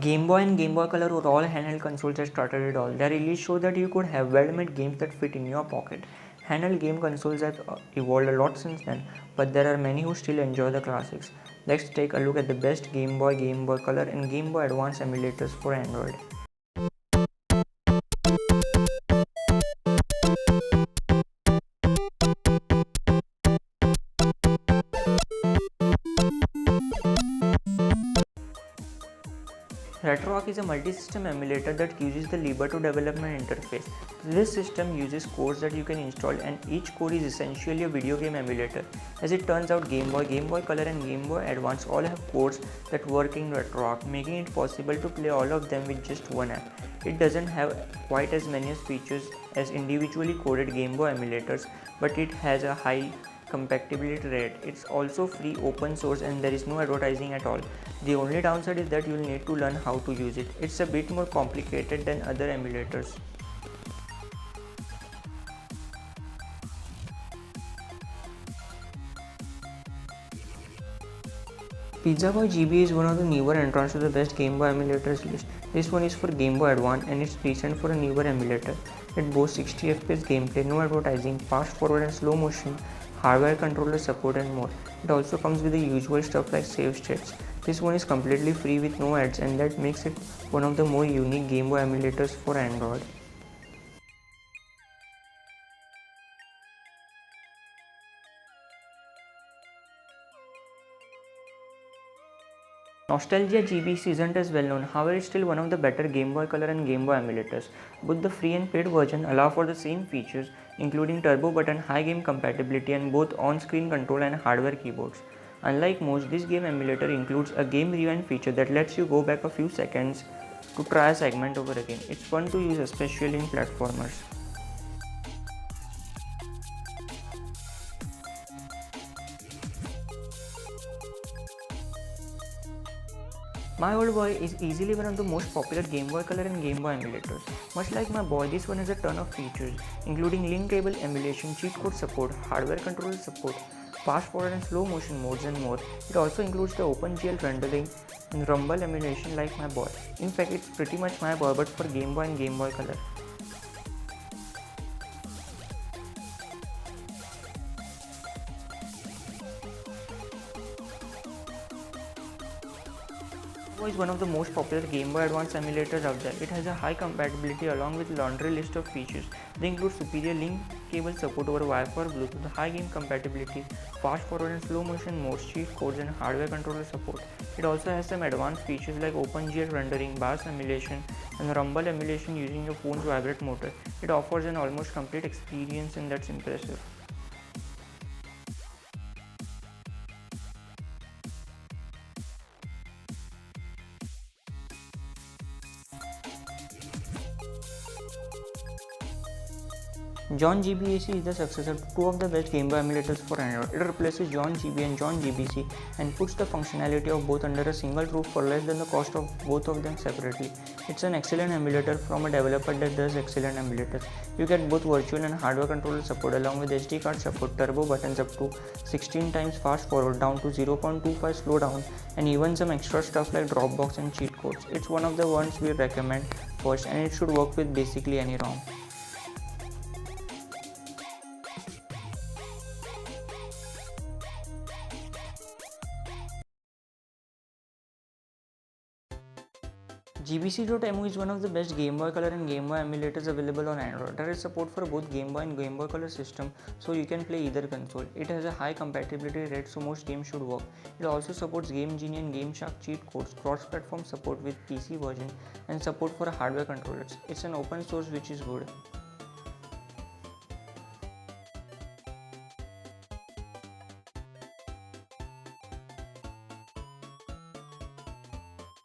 Game Boy and Game Boy Color were all handheld consoles that started it all. Their release showed that you could have well-made games that fit in your pocket. Handheld game consoles have evolved a lot since then, but there are many who still enjoy the classics. Let's take a look at the best Game Boy Color, and Game Boy Advance emulators for Android. RetroArch is a multi-system emulator that uses the Libretto development interface. This system uses codes that you can install, and each code is essentially a video game emulator. As it turns out, Game Boy Color and Game Boy Advance all have codes that work in RetroArch, making it possible to play all of them with just one app. It doesn't have quite as many features as individually coded Game Boy emulators, but it has a high compatibility rate. It's also free, open source, and there is no advertising at all. The only downside is that you'll need to learn how to use it. It's a bit more complicated than other emulators. Pizza Boy GB is one of the newer entrants to the best Game Boy emulators list. This one is for Game Boy Advance and it's decent for a newer emulator. It boasts 60 FPS gameplay, no advertising, fast forward and slow motion, hardware controller support and more. It also comes with the usual stuff like save states. This one is completely free with no ads, and that makes it one of the more unique Game Boy emulators for Android. Nostalgia GBC isn't as well known, however it's still one of the better Game Boy Color and Game Boy emulators. Both the free and paid version allow for the same features, including turbo button, high game compatibility, and both on-screen control and hardware keyboards. Unlike most, this game emulator includes a game rewind feature that lets you go back a few seconds to try a segment over again. It's fun to use, especially in platformers. My Old Boy is easily one of the most popular Game Boy Color and Game Boy emulators. Much like My Boy, this one has a ton of features, including link table emulation, cheat code support, hardware controller support, fast forward and slow motion modes, and more. It also includes the OpenGL rendering and Rumble emulation like My Boy. In fact, it's pretty much My Boy but for Game Boy and Game Boy Color. Is one of the most popular Game Boy Advance emulators out there. It has a high compatibility along with laundry list of features. They include superior link cable support over Wi-Fi or Bluetooth, high game compatibility, fast forward and slow motion modes, cheat codes, and hardware controller support. It also has some advanced features like OpenGL rendering, BIOS emulation, and Rumble emulation using your phone's vibrate motor. It offers an almost complete experience, and that's impressive. John GBAC is the successor to two of the best Game Boy emulators for Android. It replaces John GB and John GBC and puts the functionality of both under a single roof for less than the cost of both of them separately. It's an excellent emulator from a developer that does excellent emulators. You get both virtual and hardware controller support along with SD card support, turbo buttons up to 16 times fast forward, down to 0.25 slow down, and even some extra stuff like Dropbox and cheat codes. It's one of the ones we recommend first, and it should work with basically any ROM. GBC.mu is one of the best Game Boy Color and Game Boy emulators available on Android. There is support for both Game Boy and Game Boy Color system, so you can play either console. It has a high compatibility rate, so most games should work. It also supports Game Genie and Game Shark cheat codes, cross-platform support with PC version, and support for hardware controllers. It's an open source, which is good.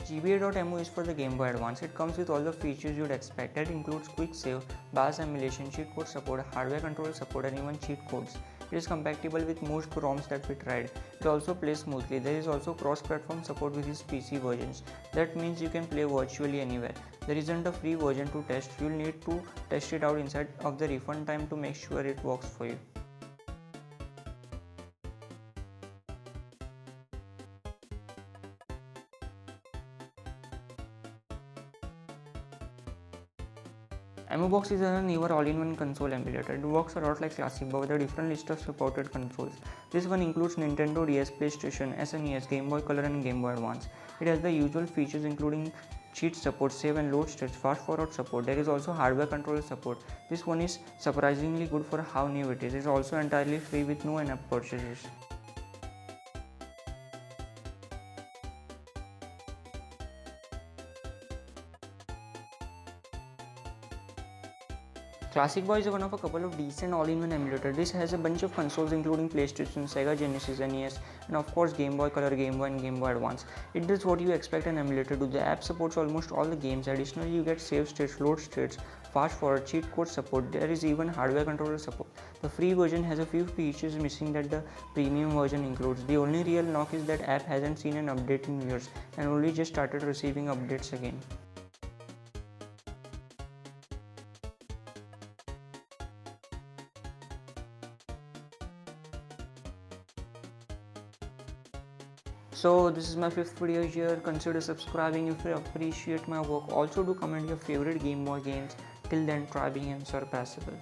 GBA.mu is for the Game Boy Advance. It comes with all the features you'd expect. That includes quick save, BIOS emulation, cheat code support, hardware control support, and even cheat codes. It is compatible with most ROMs that we tried. It also plays smoothly. There is also cross-platform support with its PC versions. That means you can play virtually anywhere. There isn't a free version to test. You'll need to test it out inside of the refund time to make sure it works for you. AmuBox is a newer all-in-one console emulator. It works a lot like Classic but with a different list of supported consoles. This one includes Nintendo DS, PlayStation, SNES, Game Boy Color and Game Boy Advance. It has the usual features including cheat support, save and load states, fast forward support. There is also hardware controller support. This one is surprisingly good for how new it is. It is also entirely free with no in-app purchases. Classic Boy is one of a couple of decent all-in-one emulators. This has a bunch of consoles including PlayStation, Sega Genesis, NES, and of course Game Boy Color, Game Boy and Game Boy Advance. It does what you expect an emulator to do. The app supports almost all the games. Additionally, you get save states, load states, fast forward, cheat code support. There is even hardware controller support. The free version has a few features missing that the premium version includes. The only real knock is that app hasn't seen an update in years and only just started receiving updates again. So this is my 5th video here. Consider subscribing if you appreciate my work. Also do comment your favorite Game Boy games. Till then, try being unsurpassable.